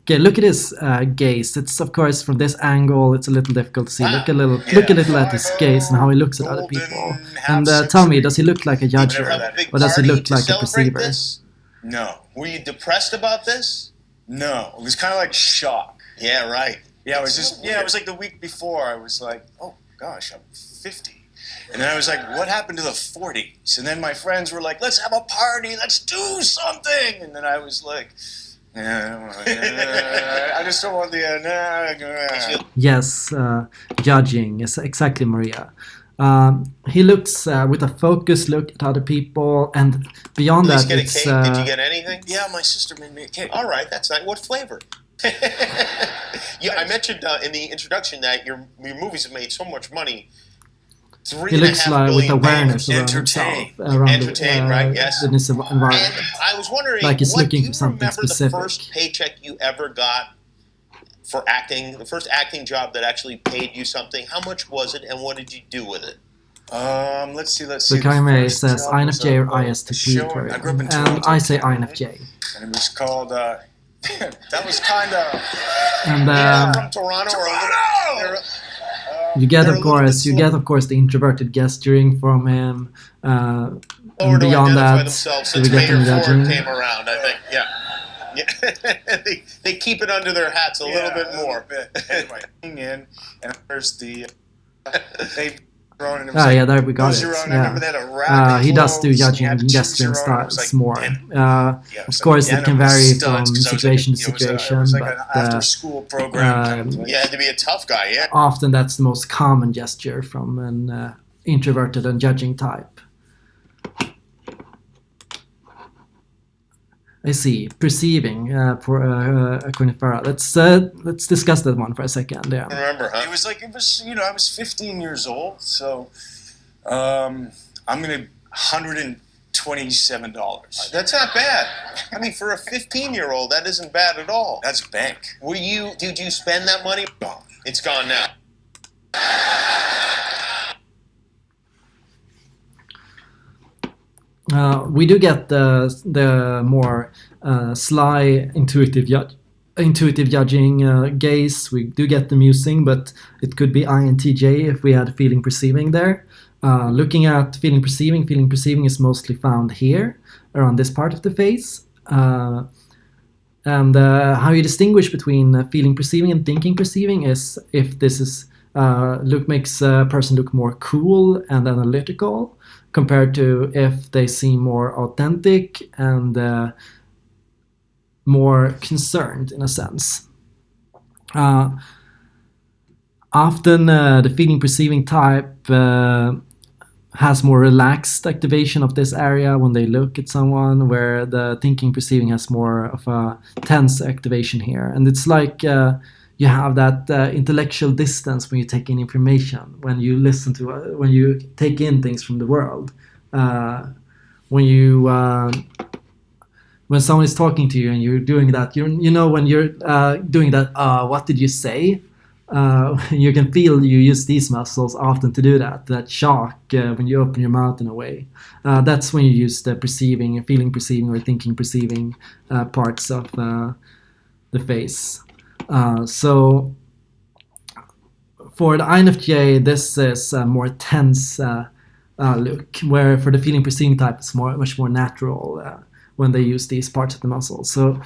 Okay, look at his gaze. It's of course from this angle. It's a little difficult to see.
Wow.
Look a little at his gaze and how he looks at other people. And tell me, does he look like a judger, or does he look like a perceiver?
This? No. Were you depressed about this?
No, it was kind of like shock.
Yeah, right.
Yeah, it was just it was like the week before. I was like, oh gosh, I'm 50. And then I was like, what happened to the 40s? And then my friends were like, let's have a party, let's do something. And then I was like,
I just don't want the.
Yes, judging is exactly Maria. He looks with a focused look at other people, and beyond
At least
that,
get a
it's
cake. Did you get anything?
Yeah, my sister made me a cake.
All right, that's nice. What flavor? Yeah, I mentioned in the introduction that your movies have made so much money.
he looks like with awareness around
entertain.
himself, around
Entertain, right, yes.
in his
And
environment.
I was wondering,
Like he's
what,
looking
do
for
you
something
remember
specific.
the first paycheck you ever got for acting? The first acting job that actually paid you something? How much was it, and what did you do with it?
Let's see.
So Kaime says INFJ or ISTP for
I grew up in
him,
Toronto,
and I say INFJ.
and it was called. That was kind of.
And
From Toronto. Or
you get,
they're
of
a little
course,
bit
the introverted gesturing from him.
slower
And
to
beyond
identify
that,
themselves
we
since
get them
Mayor Ford
judging.
came around, I think. Yeah. they keep it under their hats a little bit more.
Anyway, in and there's the. They thrown in.
Ah, yeah, there we got
Those
it.
are on- I
Yeah.
remember they had a rabbit
He does do
clothes,
judging
he had
and
to choose
gesturing
your own. It was
styles
like,
more.
damn.
Of course, it can vary from situation to
It
situation,
was like an
but
after-school program.
You had to be a tough guy, yeah.
often that's the most common gesture from an introverted and judging type. I see. Perceiving for according to Farah. Let's discuss that one for a second. Yeah.
Remember, huh?
It was I was 15 years old, so I'm gonna $127.
That's not bad. I mean, for a 15-year-old, that isn't bad at all.
That's bank.
Did you spend that money?
Gone.
It's gone now.
We do get the more sly, intuitive judging gaze. We do get the musing, but it could be INTJ if we had feeling perceiving there. Looking at feeling perceiving is mostly found here, around this part of the face. And how you distinguish between feeling perceiving and thinking perceiving is if this is makes a person look more cool and analytical, compared to if they seem more authentic and more concerned in a sense. Often the feeling perceiving type has more relaxed activation of this area when they look at someone, where the thinking perceiving has more of a tense activation here. And it's like you have that intellectual distance when you take in information, when you listen to, when you take in things from the world. When someone is talking to you and you're doing that, when you're doing that, what did you say? You can feel you use these muscles often to do that shock when you open your mouth in a way. That's when you use the perceiving, feeling perceiving, or thinking perceiving parts of the face. So for the INFJ, this is a more tense look, where for the feeling perceiving type, it's much more natural when they use these parts of the muscles. So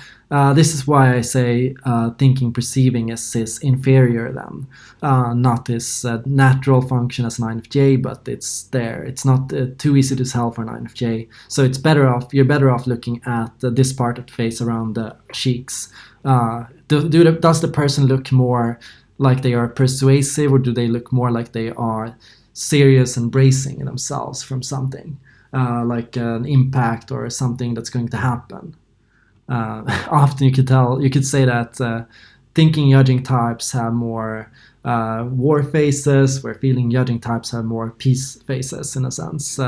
this is why I say thinking perceiving is inferior then, not this natural function as an INFJ, but it's there. It's not too easy to tell for an INFJ. So it's you're better off looking at this part of the face around the cheeks. Does the person look more like they are persuasive, or do they look more like they are serious and bracing themselves from something? Like an impact or something that's going to happen. Often you could say that thinking judging types have more war faces, where feeling judging types have more peace faces in a sense.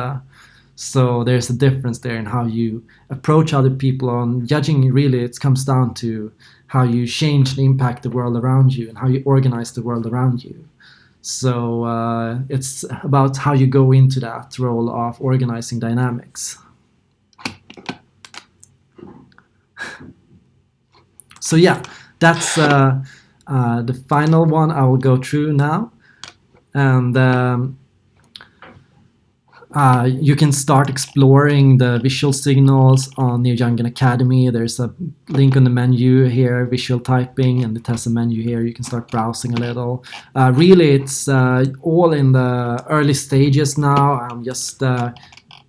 So there's a difference there in how you approach other people. On judging, really, it comes down to how you change and impact the world around you and how you organize the world around you. So it's about how you go into that role of organizing dynamics. So yeah, that's the final one I will go through now. And you can start exploring the visual signals on Neojungian Academy. There's a link on the menu here, visual typing, and it has a menu here. You can start browsing a little. Really, it's all in the early stages now. I'm just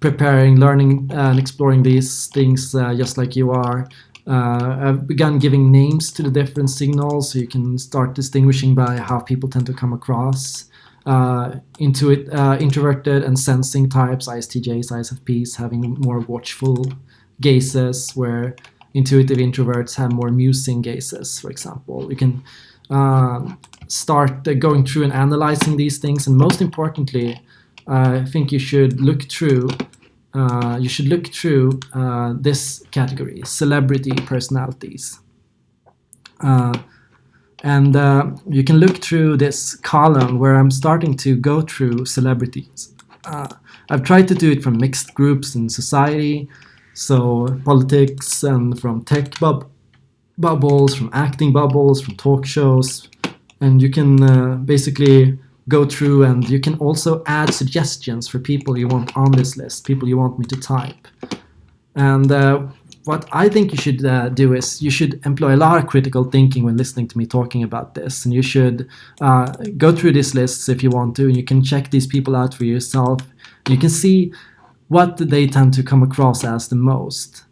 preparing, learning, and exploring these things just like you are. I've begun giving names to the different signals, so you can start distinguishing by how people tend to come across. Introverted and sensing types, ISTJs, ISFPs, having more watchful gazes, where intuitive introverts have more musing gazes, for example. You can start going through and analyzing these things, and most importantly, I think you should look through this category, celebrity personalities. And you can look through this column where I'm starting to go through celebrities. I've tried to do it from mixed groups in society, so politics, and from tech bubbles, from acting bubbles, from talk shows. And you can basically go through, and you can also add suggestions for people you want on this list, people you want me to type. And what I think you should do is you should employ a lot of critical thinking when listening to me talking about this. And you should go through these lists if you want to, and you can check these people out for yourself. You can see what they tend to come across as the most.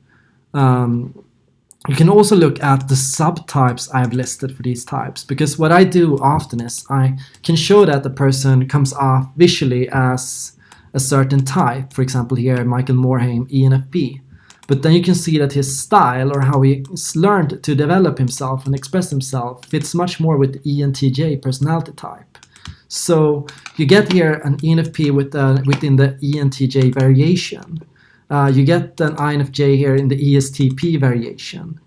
You can also look at the subtypes I've listed for these types, because what I do often is I can show that the person comes off visually as a certain type. For example, here, Michael Morhaime, ENFP. But then you can see that his style, or how he's learned to develop himself and express himself, fits much more with the ENTJ personality type. So you get here an ENFP within the ENTJ variation. You get an INFJ here in the ESTP variation.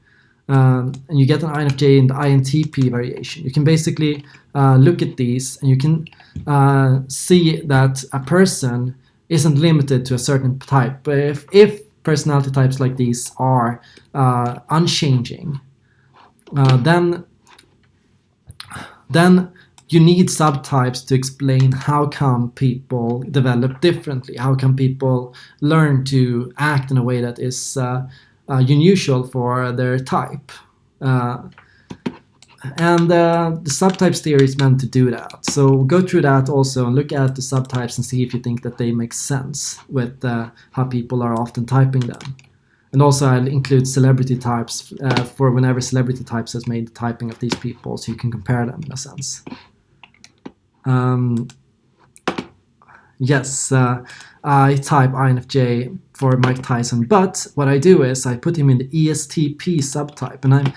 And you get an INFJ in the INTP variation. You can basically look at these, and you can see that a person isn't limited to a certain type. But if personality types like these are unchanging, then you need subtypes to explain how come people develop differently, how come people learn to act in a way that is unusual for their type. And the subtypes theory is meant to do that. So go through that also and look at the subtypes and see if you think that they make sense with how people are often typing them. And also I'll include celebrity types for whenever celebrity types has made the typing of these people, so you can compare them in a sense. Yes, I type INFJ for Mike Tyson, but what I do is I put him in the ESTP subtype, and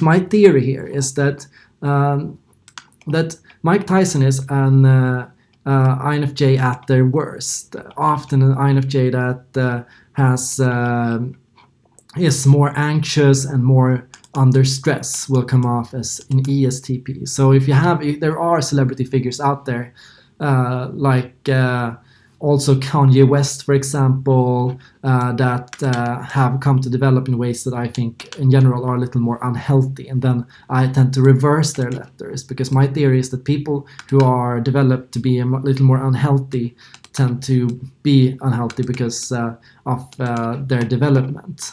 my theory here is that that Mike Tyson is an INFJ at their worst. Often an INFJ that is more anxious and more under stress will come off as an ESTP. So if there are celebrity figures out there, like also Kanye West, for example, that have come to develop in ways that I think in general are a little more unhealthy, and then I tend to reverse their letters, because my theory is that people who are developed to be a little more unhealthy tend to be unhealthy because of their development.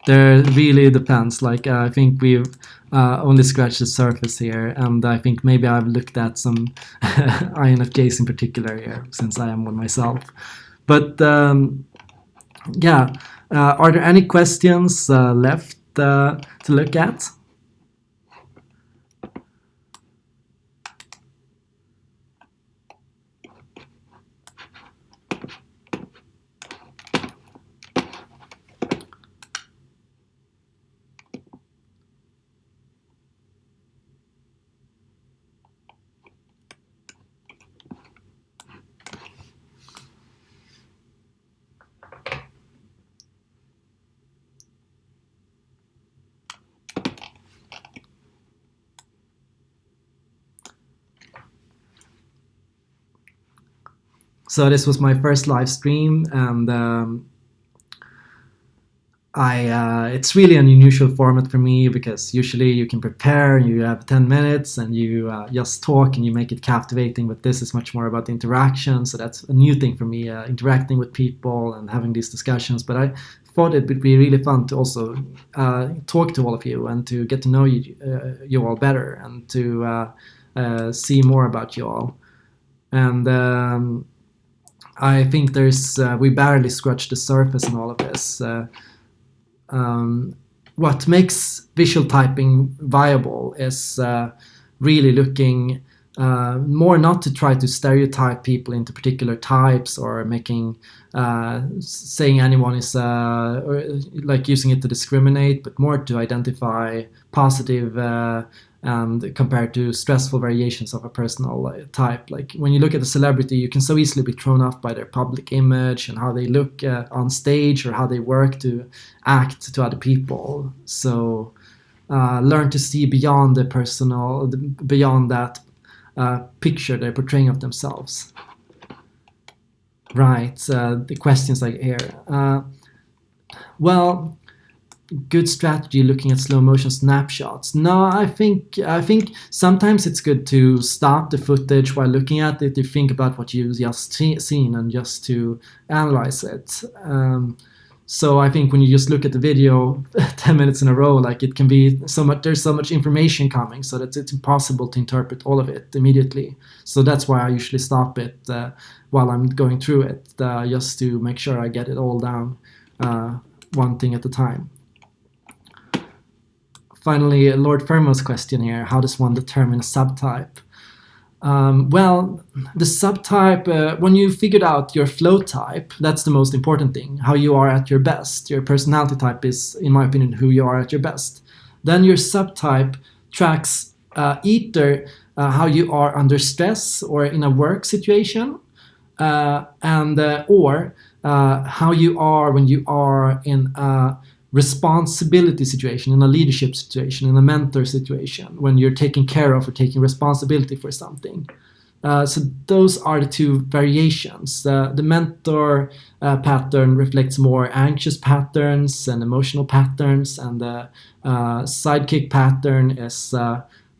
There really depends. Like I think we've only scratched the surface here, and I think maybe I've looked at some INFJs in particular here, since I am one myself. But yeah, are there any questions left to look at? So this was my first live stream, and it's really an unusual format for me, because usually you can prepare, you have 10 minutes, and you just talk and you make it captivating, but this is much more about interaction, so that's a new thing for me, interacting with people and having these discussions. But I thought it would be really fun to also talk to all of you and to get to know you all better, and to see more about you all. And I think there's we barely scratched the surface in all of this. What makes visual typing viable is really looking more not to try to stereotype people into particular types or making saying anyone is or like using it to discriminate, but more to identify positive and compared to stressful variations of a personal type. Like when you look at a celebrity, you can so easily be thrown off by their public image and how they look on stage or how they work to act to other people. So learn to see beyond the personal, beyond that picture they're portraying of themselves. Right, the questions like here. Well, good strategy looking at slow motion snapshots. No, I think sometimes it's good to stop the footage while looking at it to think about what you've just seen and just to analyze it. So I think when you just look at the video 10 minutes in a row, like it can be so much, there's so much information coming so that it's impossible to interpret all of it immediately. So that's why I usually stop it while I'm going through it, just to make sure I get it all down one thing at a time. Finally, Lord Fermo's question here, how does one determine a subtype? Well, the subtype, when you figured out your flow type, that's the most important thing, how you are at your best. Your personality type is, in my opinion, who you are at your best. Then your subtype tracks either how you are under stress or in a work situation, or how you are when you are in a responsibility situation, in a leadership situation, in a mentor situation, when you're taking care of or taking responsibility for something. So those are the two variations. The mentor pattern reflects more anxious patterns and emotional patterns, and the sidekick pattern is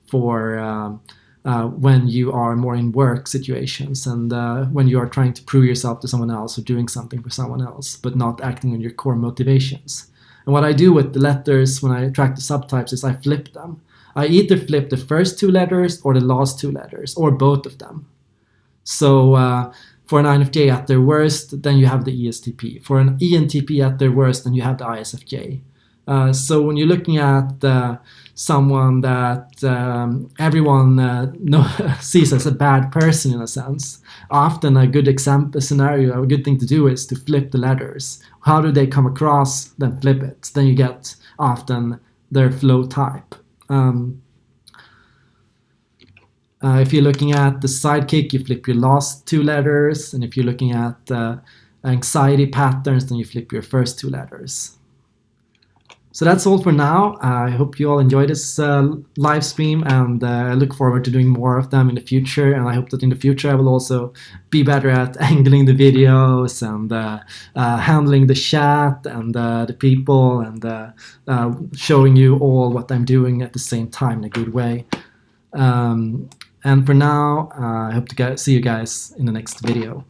for when you are more in work situations and when you are trying to prove yourself to someone else or doing something for someone else, but not acting on your core motivations. And what I do with the letters when I track the subtypes is I flip them. I either flip the first two letters or the last two letters, or both of them. So for an INFJ at their worst, then you have the ESTP. For an ENTP at their worst, then you have the ISFJ. So when you're looking at someone that everyone sees as a bad person in a sense, often a good scenario, a good thing to do is to flip the letters. How do they come across? Then flip it. Then you get often their flow type. If you're looking at the sidekick, you flip your last two letters. And if you're looking at anxiety patterns, then you flip your first two letters. So that's all for now. I hope you all enjoyed this live stream, and I look forward to doing more of them in the future. And I hope that in the future I will also be better at angling the videos and handling the chat and the people and showing you all what I'm doing at the same time in a good way. And for now, I hope to see you guys in the next video.